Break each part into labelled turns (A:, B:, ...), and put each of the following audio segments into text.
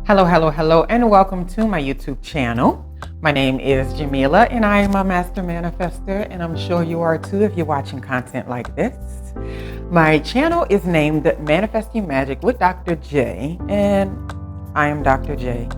A: Hello, hello, hello, and welcome to my YouTube channel. My name is Jameelah, and I am a master manifester, and I'm sure you are too if you're watching content like this. My channel is named Manifesting Magic with Dr. J, and I am Dr. J.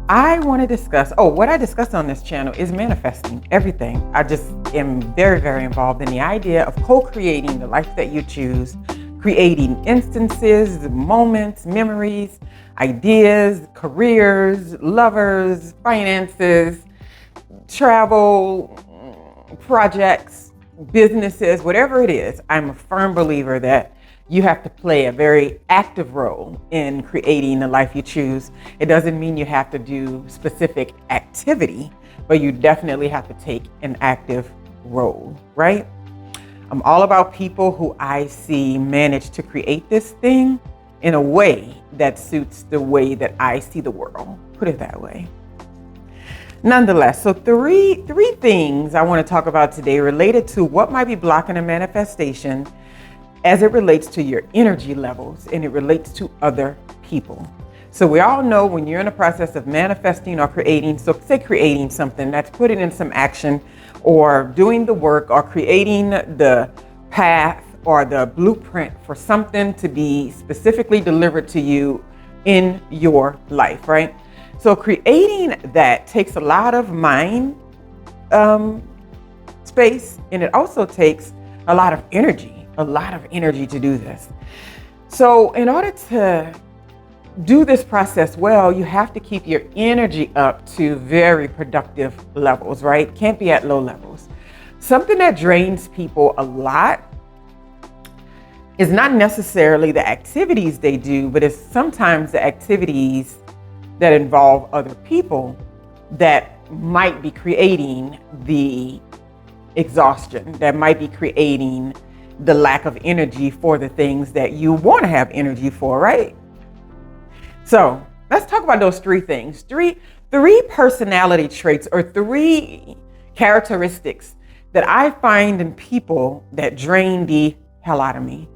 A: I want to discuss, what I discuss on this channel is manifesting everything. I just am very, very involved in the idea of co-creating the life that you choose, creating instances, moments, memories, ideas, careers, lovers, finances, travel, projects, businesses, whatever it is. I'm a firm believer that you have to play a very active role in creating the life you choose. It doesn't mean you have to do specific activity, but you definitely have to take an active role, right? I'm all about people who I see manage to create this thing in a way that suits the way that I see the world. Put it that way. Nonetheless, so three things I want to talk about today related to what might be blocking a manifestation as it relates to your energy levels and it relates to other people. So we all know when you're in a process of manifesting or creating, so say creating something, that's putting in some action or doing the work or creating the path or the blueprint for something to be specifically delivered to you in your life, right? So creating that takes a lot of mind space, and it also takes a lot of energy to do this. So in order to do this process well, you have to keep your energy up to very productive levels, right? Can't be at low levels. Something that drains people a lot is not necessarily the activities they do, but it's sometimes the activities that involve other people that might be creating the exhaustion, that might be creating the lack of energy for the things that you want to have energy for, right? So let's talk about those three things. Three personality traits or three characteristics that I find in people that drain the hell out of me.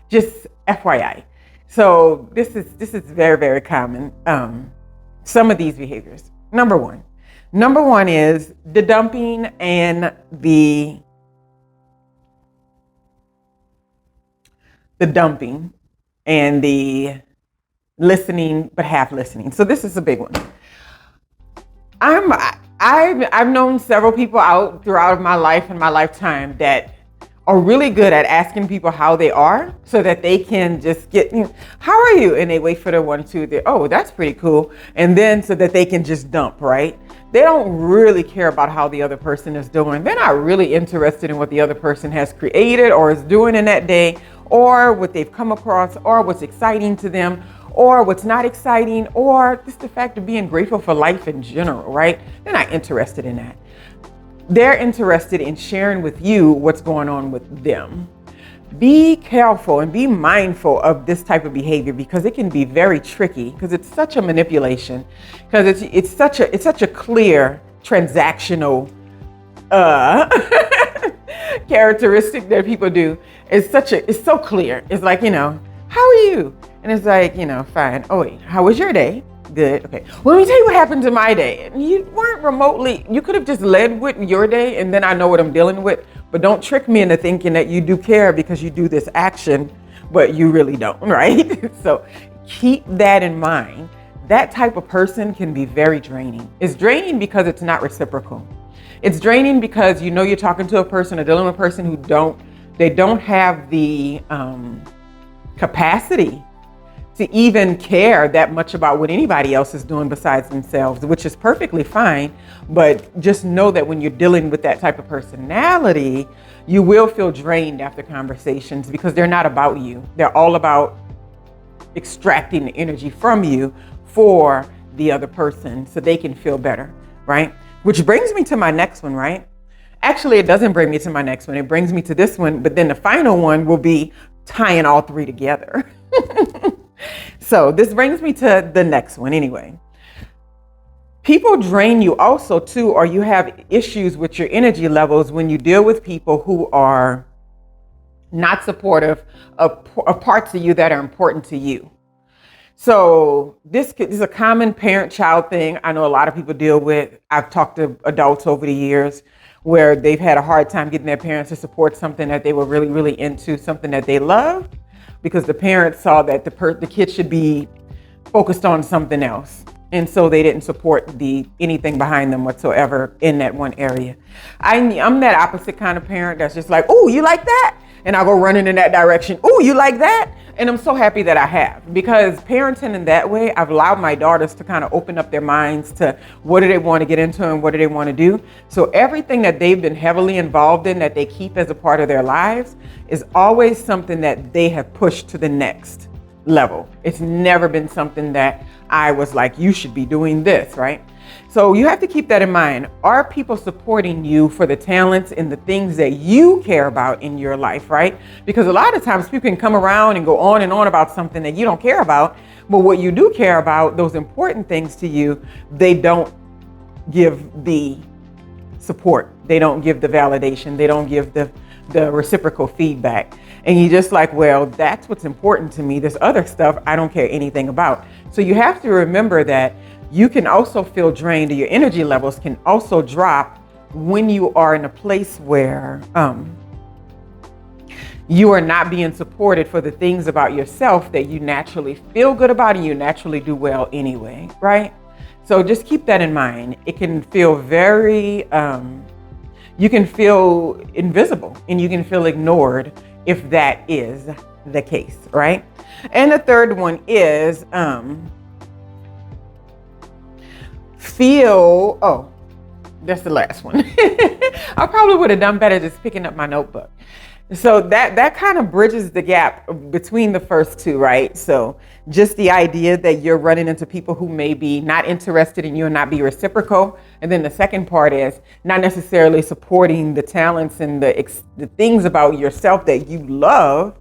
A: Just FYI. So this is very, very common. Some of these behaviors. Number one is the dumping and the listening, but half listening. So this is a big one. I've known several people out throughout my life and my lifetime that are really good at asking people how they are so that they can just get, how are you? And they wait for the 1, 2, oh, that's pretty cool. And then so that they can just dump, right? They don't really care about how the other person is doing. They're not really interested in what the other person has created or is doing in that day, or what they've come across, or what's exciting to them, or what's not exciting, or just the fact of being grateful for life in general, right? They're not interested in that. They're interested in sharing with you what's going on with them. Be careful and be mindful of this type of behavior because it can be very tricky because it's such a manipulation, because it's such a clear transactional characteristic that people do. It's so clear. It's like, how are you? And it's like, fine. Oh wait, how was your day? Good. Okay. Well, let me tell you what happened to my day. And you weren't remotely, you could have just led with your day and then I know what I'm dealing with, but don't trick me into thinking that you do care because you do this action, but you really don't, right? So keep that in mind. That type of person can be very draining. It's draining because it's not reciprocal. It's draining because you're talking to a person or dealing with a person who don't have the capacity to even care that much about what anybody else is doing besides themselves, which is perfectly fine. But just know that when you're dealing with that type of personality, you will feel drained after conversations because they're not about you. They're all about extracting the energy from you for the other person so they can feel better, right? Which brings me to my next one, right? Actually, it doesn't bring me to my next one. It brings me to this one, but then the final one will be tying all three together. So this brings me to the next one anyway. People drain you also too, or you have issues with your energy levels when you deal with people who are not supportive of parts of you that are important to you. So this is a common parent-child thing I know a lot of people deal with. I've talked to adults over the years where they've had a hard time getting their parents to support something that they were really, really into, something that they loved, because the parents saw that the kid should be focused on something else. And so they didn't support anything behind them whatsoever in that one area. I'm that opposite kind of parent that's just like, oh, you like that? And I'll go running in that direction. Oh, you like that? And I'm so happy that I have, because parenting in that way, I've allowed my daughters to kind of open up their minds to what do they want to get into and what do they want to do. So everything that they've been heavily involved in that they keep as a part of their lives is always something that they have pushed to the next level. It's never been something that I was like, you should be doing this, right? So you have to keep that in mind. Are people supporting you for the talents and the things that you care about in your life, right? Because a lot of times people can come around and go on and on about something that you don't care about, but what you do care about, those important things to you, they don't give the support. They don't give the validation. They don't give the reciprocal feedback. And you're just like, well, that's what's important to me. This other stuff, I don't care anything about. So you have to remember that you can also feel drained, or your energy levels can also drop when you are in a place where you are not being supported for the things about yourself that you naturally feel good about and you naturally do well anyway, right? So just keep that in mind. It can feel very, you can feel invisible and you can feel ignored if that is the case, right? And the third one is that's the last one. I probably would have done better just picking up my notebook. So that kind of bridges the gap between the first two, right? So just the idea that you're running into people who may be not interested in you and not be reciprocal. And then the second part is not necessarily supporting the talents and the things about yourself that you love.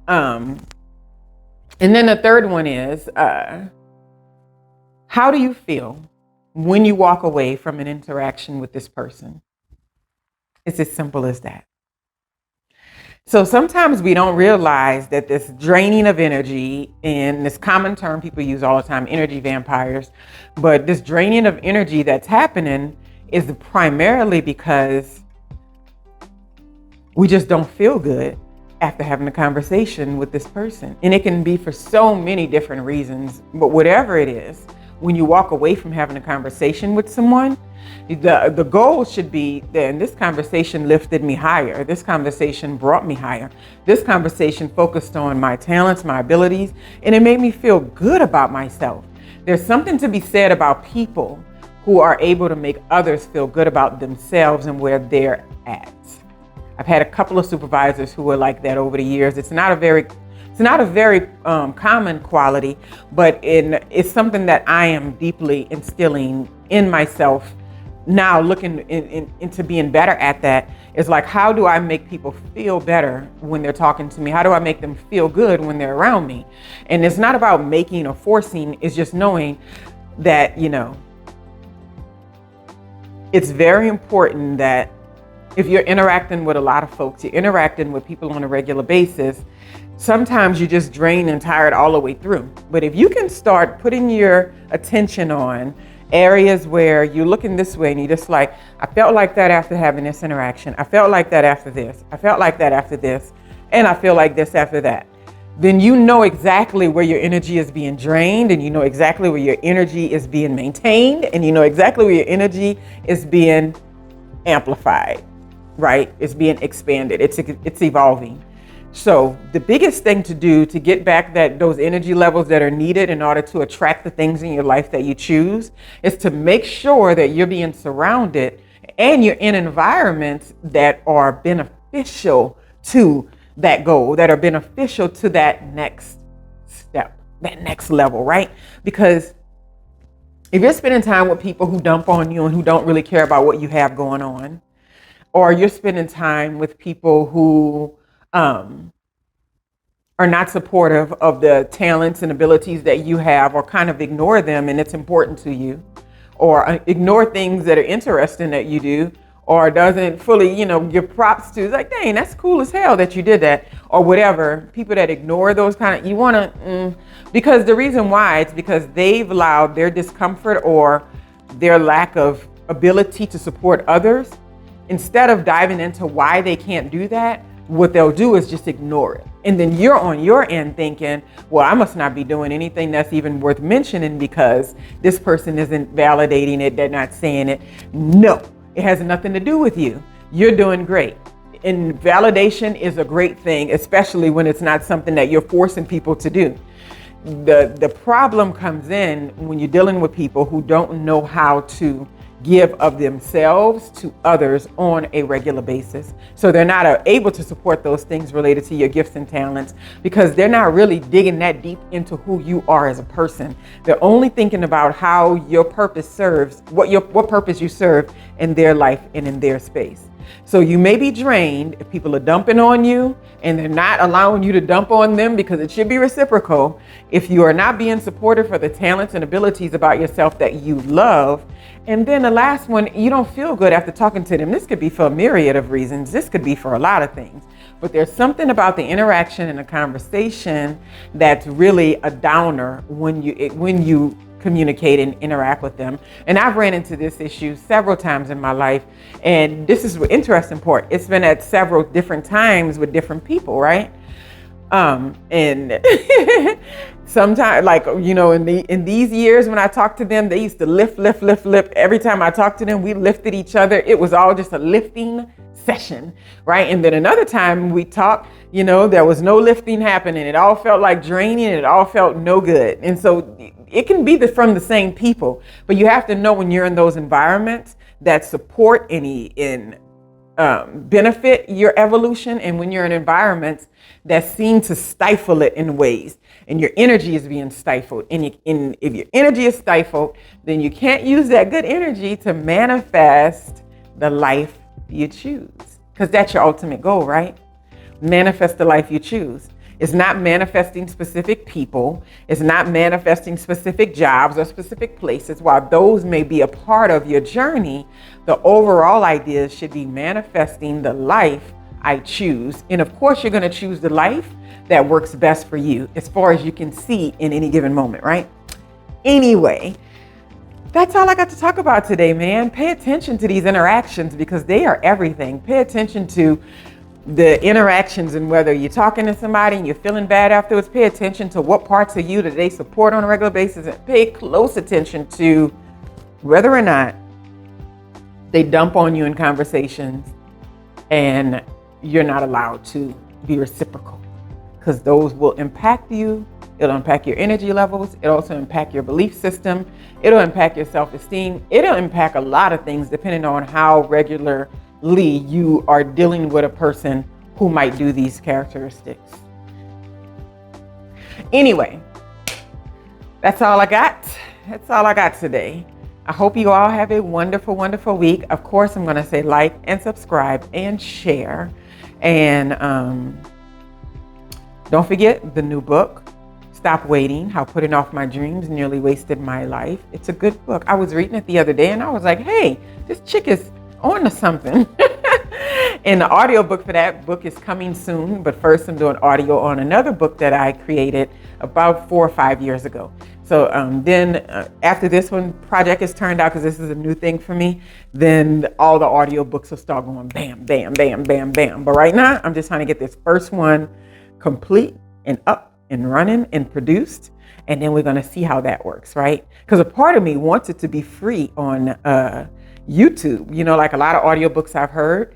A: And then the third one is, how do you feel when you walk away from an interaction with this person? It's as simple as that. So sometimes we don't realize that this draining of energy, and this common term people use all the time, energy vampires, but this draining of energy that's happening is primarily because we just don't feel good after having a conversation with this person. And it can be for so many different reasons, but whatever it is, when you walk away from having a conversation with someone, the goal should be, then this conversation lifted me higher. This conversation brought me higher. This conversation focused on my talents, my abilities, and it made me feel good about myself. There's something to be said about people who are able to make others feel good about themselves and where they're at. I've had a couple of supervisors who were like that over the years. It's not a very common quality, but it's something that I am deeply instilling in myself now, looking into being better at that. Is like, how do I make people feel better when they're talking to me? How do I make them feel good when they're around me? And it's not about making or forcing, it's just knowing that, it's very important that if you're interacting with a lot of folks, you're interacting with people on a regular basis, sometimes you just drain and tired all the way through. But if you can start putting your attention on areas where you're looking this way and you're just like, I felt like that after having this interaction. I felt like that after this. I felt like that after this. And I feel like this after that. Then you know exactly where your energy is being drained, and you know exactly where your energy is being maintained, and you know exactly where your energy is being amplified, right? It's being expanded. It's evolving. So the biggest thing to do to get back those energy levels that are needed in order to attract the things in your life that you choose is to make sure that you're being surrounded and you're in environments that are beneficial to that goal, that are beneficial to that next step, that next level, right? Because if you're spending time with people who dump on you and who don't really care about what you have going on, or you're spending time with people who are not supportive of the talents and abilities that you have, or kind of ignore them and it's important to you, or ignore things that are interesting that you do, or doesn't fully, give props to, it's like, dang, that's cool as hell that you did that, or whatever. People that ignore those you want to Because the reason why, it's because they've allowed their discomfort or their lack of ability to support others. Instead of diving into why they can't do that, what they'll do is just ignore it. And then you're on your end thinking, well, I must not be doing anything that's even worth mentioning because this person isn't validating it, they're not saying it. No, it has nothing to do with you. You're doing great. And validation is a great thing, especially when it's not something that you're forcing people to do. The problem comes in when you're dealing with people who don't know how to give of themselves to others on a regular basis. So they're not able to support those things related to your gifts and talents because they're not really digging that deep into who you are as a person. They're only thinking about how your purpose serves, what purpose you serve in their life and in their space. So you may be drained if people are dumping on you and they're not allowing you to dump on them, because it should be reciprocal. If you are not being supported for the talents and abilities about yourself that you love. And then the last one, you don't feel good after talking to them. This could be for a myriad of reasons. This could be for a lot of things. But there's something about the interaction and the conversation that's really a downer when you communicate and interact with them. And I've ran into this issue several times in my life. And this is the interesting part. It's been at several different times with different people, right? And sometimes, like, you know, in these years when I talked to them, they used to lift. Every time I talked to them, we lifted each other. It was all just a lifting session, right? And then another time we talked, you know, there was no lifting happening. It all felt like draining. It all felt no good. And so it can be from the same people, but you have to know when you're in those environments that support benefit your evolution, and when you're in environments that seem to stifle it in ways, and your energy is being stifled. And if your energy is stifled, then you can't use that good energy to manifest the life you choose, because that's your ultimate goal, right? Manifest the life you choose. It's not manifesting specific people. It's not manifesting specific jobs or specific places. While those may be a part of your journey, the overall idea should be manifesting the life I choose. And of course, you're going to choose the life that works best for you as far as you can see in any given moment, right? Anyway, that's all I got to talk about today, man. Pay attention to these interactions because they are everything. Pay attention to the interactions, and whether you're talking to somebody and you're feeling bad afterwards, pay attention to what parts of you that they support on a regular basis, and pay close attention to whether or not they dump on you in conversations and you're not allowed to be reciprocal, because those will impact you. It'll impact your energy levels. It'll also impact your belief system. It'll impact your self-esteem. It'll impact a lot of things depending on how regularly you are dealing with a person who might do these characteristics. Anyway, that's all I got. That's all I got today. I hope you all have a wonderful, wonderful week. Of course, I'm going to say like and subscribe and share. And don't forget the new book, Stop Waiting, How Putting Off My Dreams Nearly Wasted My Life. It's a good book. I was reading it the other day and I was like, hey, this chick is on to something. And the audiobook for that book is coming soon. But first, I'm doing audio on another book that I created about 4 or 5 years ago. So then after this one project is turned out, because this is a new thing for me, then all the audiobooks will start going bam, bam, bam, bam, bam. But right now, I'm just trying to get this first one complete and up and running and produced. And then we're going to see how that works, right? Because a part of me wants it to be free on YouTube, you know, like a lot of audiobooks I've heard,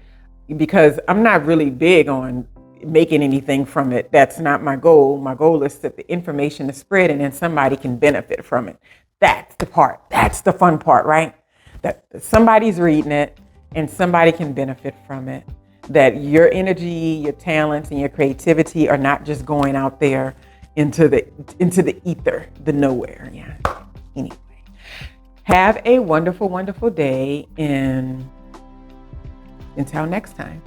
A: because I'm not really big on making anything from it. That's not my goal. My goal is that the information is spread and then somebody can benefit from it. That's the part. That's the fun part, right? That somebody's reading it and somebody can benefit from it. That your energy, your talents, and your creativity are not just going out there into the ether, the nowhere. Yeah. Anyway. Have a wonderful, wonderful day, and until next time.